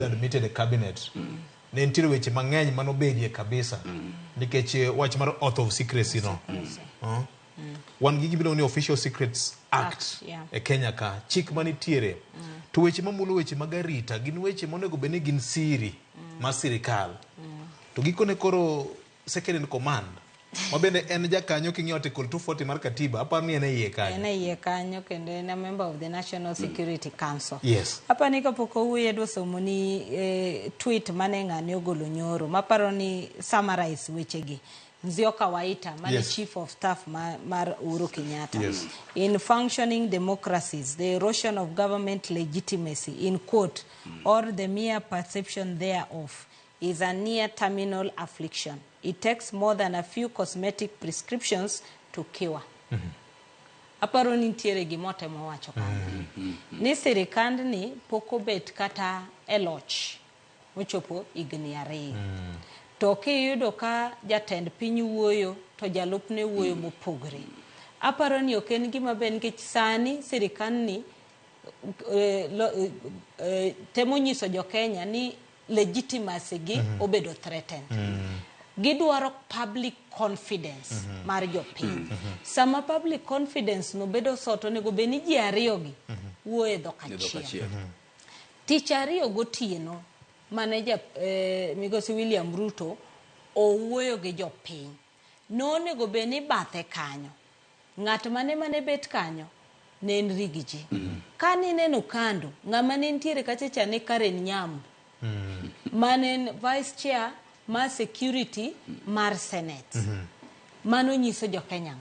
admitted a cabinet. Ne nitiere weche mang'eny manobedie kabisa nikech wach mar oath of secrecy no. Wan gi gimiluongo ni Official Secrets Act e Kenya ka, chik manitiere. To weche mamulo weche mag arita gin weche monego bed ni gin siri mar sirikal. To gikone koro second in command mabende en jakanyo king'io article 240 mar katiba, aparo ni en e iye kanyo. En e iye kanyo kendo en a member of the National Security Council. Yes. Apani kapok owuoyo adwa somo ni tweet mane ng'ani ogolo nyoro maparo ni summarize wechegi. Nzioka Waita, Chief of Staff Mar Uhuru Kenyatta. Yes. In functioning democracies, the erosion of government legitimacy, in quote, or the mere perception thereof, is a near terminal affliction. It takes more than a few cosmetic prescriptions to cure. Aparo ni ntiere gimote mowacho kanyo. Ni sirikand ni poko bet kata eloch mochopo igni ariyo. To kiyudo ka jatend piny wuoyo to jalupne wuoyo mopogre. Aparo ni ok en gima ber nikech sani sirikand ni temo nyiso jo Kenya ni legitimacy gi obedo threatened. Gidwaro public confidence mar jopiny. Sama public confidence no bedo soto nego beni ji ariyo gi wuoyo dhok achiel. Tich ariyo gotieno mane Migosi William Ruto owuoyo gi jopiny. Nonego beni bathe kanyo. Ng'at mane bet kanyo ne en Rigiji. Kani neno kando ng'ama ne ntiere kachacha ne Karen Nyamu. Mane vice chair mar security mar Senate. Mano nyiso jo Kenya.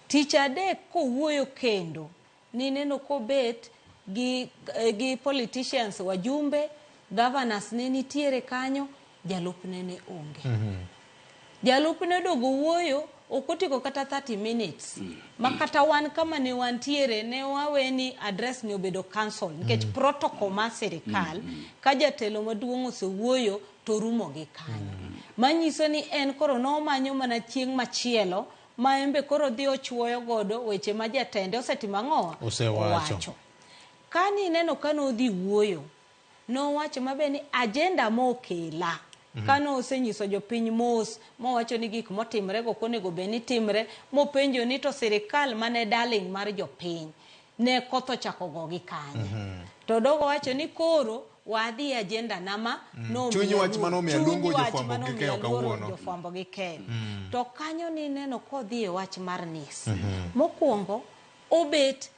Tich adek kowuoyo kendo ni neno kobet gi politicians wajumbe, governors ne nitiere kanyo, jalupne ne onge. Jalupne dogo wuoyo okotiko kata 30 minutes. Makata wan kama ne wantiere ne waweni address ni obedo cancel nikech protocol mar sirikal ka jatelo maduong' osewuoyo to rumo gi kanyo. Manyiso ni en koro nomanyo mana chieng' machielo ma embe koro dhi ochuoyo godo weche ma jatende osetimo ang'owa owacho. Kani neno kano dhi wuoyo no wacho mabe ni agenda mokela kano osenyiso jopiny mos mowacho ni gik motimre go konego beni timre mopenjo ni to sirikal mane darling mar jopiny ne kotho chako go gi kanye. To dogo wacho ni koro wadhi agenda nama no chunyi wach mano mi luongo jofwambo gi keyo. To kanyo ni neno kodhi e wach mar NIS. Mokwongo obet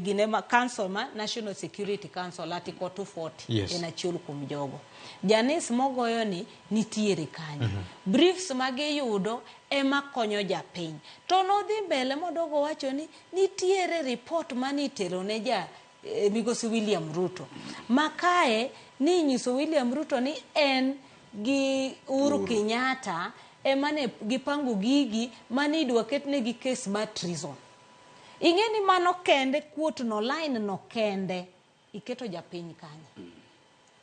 ginema council ma National Security Council article 240 en achiel kuom jogo. Janis mogoyo ni nitiere kanyo. Briefs magiyudo ema konyo japiny. To nodhi mbele modogo wacho ni nitiere report manitero ne Migosi William Ruto. Makae ni nyiso William Ruto ni en gi Uhuru Kenyatta emane gipango gigi mani idwa ketne gi case mar treason. Ingeni mano kende kuot no line no kende iketo japiny kanyo.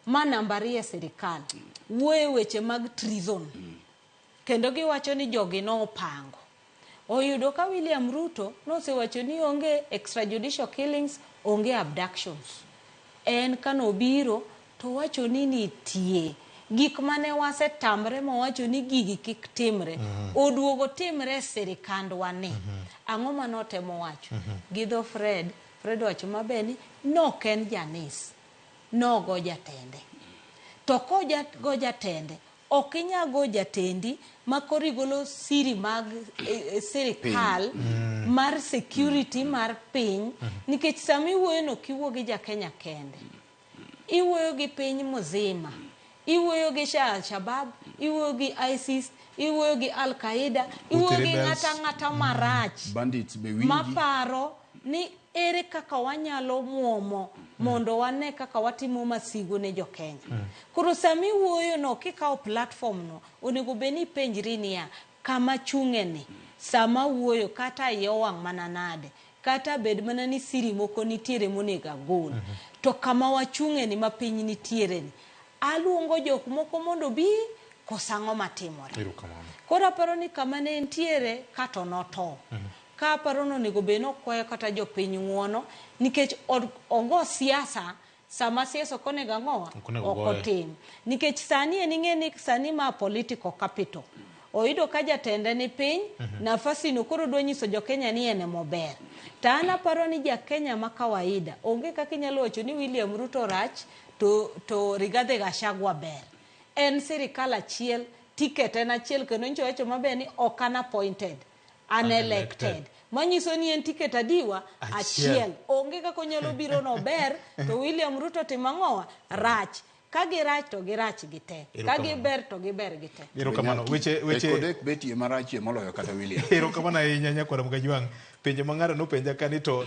Manambari ya serikal wuoyo weche mag treason. Kendo giwacho ni jogi no opango. Oyudo ka William Ruto no sewacho ni onge extrajudicial killings, onge abductions. En kano biro to wacho ni nitie gik mane wasetamre mo wacho ni gigi kik timre. Oduogo timre sirikandwa ni. Ang'o manotemo wacho? Gidho Fred wacho mabeni no ken Janis. No go jatende. To ko go jatende okinya go jatendi makori golo siri mag sirikal mar security mar piny nikech sami wuoyo no kiwuo gi Kenya kende. Iwuoyo gi piny mzima. Iwuoyo gi Al-Shabaab, iwuoyo gi ISIS, iwuoyo gi Al-Qaeda, iwuoyo gi ng'ata marach bandits be wingi maparo ni ere kaka wanyalo muomo mondo wane kaka watimo masigo ne jo Kenya. Koro sami wuoyo no kikao platform no onego beni penjri niya kama chung'eni sama wuoyo kata yowang' mananade kata bed mana ni siri moko nitiere monega gol. To kama wachung'eni ma piny nitiere ni aluongo jok moko mondo bi kosang'o matimore. Koro aparo ni kama ne ntiere kato noto. Ka paro no nego beno kwayo kata jopiny ng'uono nikech ogo siasa sama siasa kone gang'owa okotim nikech sani ing'e ni sani ma political capital oido ka jatende ni piny nafasi no koro dwa nyiso jo Kenya ni ene mober ta an aparo ni ja Kenya ma kawaida onge kaka inyalo wacho ni William Ruto rach to Rigathi Gachagua ber en sirikal achiel ticket en achiel kendo ncho wacho maber ni okana appointed unelected manyiso ni en ticket adiwa achiel onge kaka onyalo biro no ber to William Ruto timang'owa rach kagi rach to girach gite kagi ber to giber gite erokamano weche kodek beti marachie moloyo kata William erokamano ahinya nyakwara Mkajwang' penjo mang'ara no penja kanito